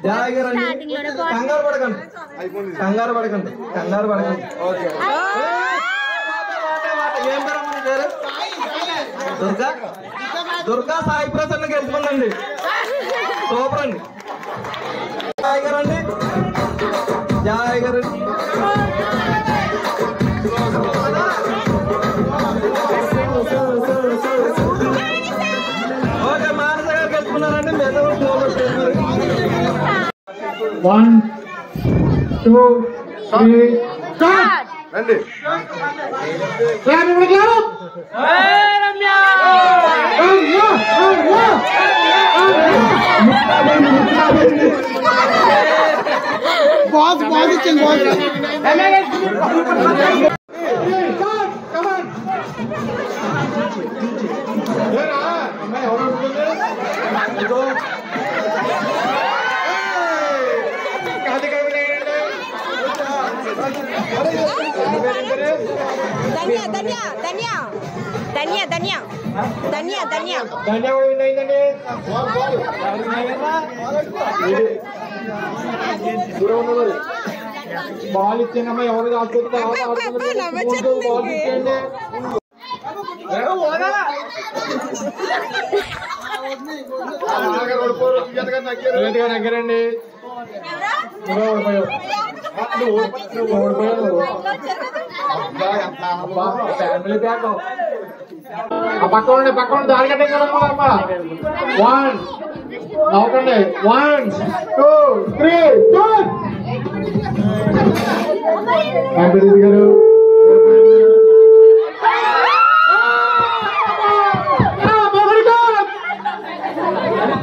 Joy గారు కంగారు పడకండి కంగారు పడకండి కంగారు పడకండి ఏం పేరు దుర్గా దుర్గా సాయి ప్రసన్న గెలుచుకుందండి సూపర్ అండి జాయ్ గారు అండి జాయ్ గారు ఓకే మానస గారు గెలుచుకున్నారండి మెదడు 1 2 3 స్టార్ట్ రండి बहुत इच्छिंది బాల్ ఇచ్చిందమ్మా ఎవరు దగ్గరండి ఫ్యామిలీ బ్యాగ్ పక్కన దారి కట్టే కదమ్మా 1 నవ్వకండి 1 2 3 గారు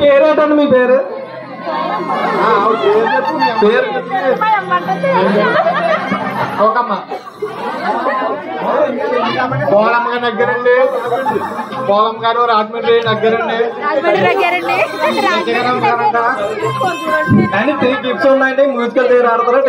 పేరేటండి మీ పేరు పేరు ఓకమ్మా పోలమ్మ గారు దగ్గరండి పోలమ్మ గారు రాజమండ్రి దగ్గరండి అండ్ 3 గిఫ్ట్స్ ఉన్నాయండి మ్యూజికల్ దగ్గర ఆడతారా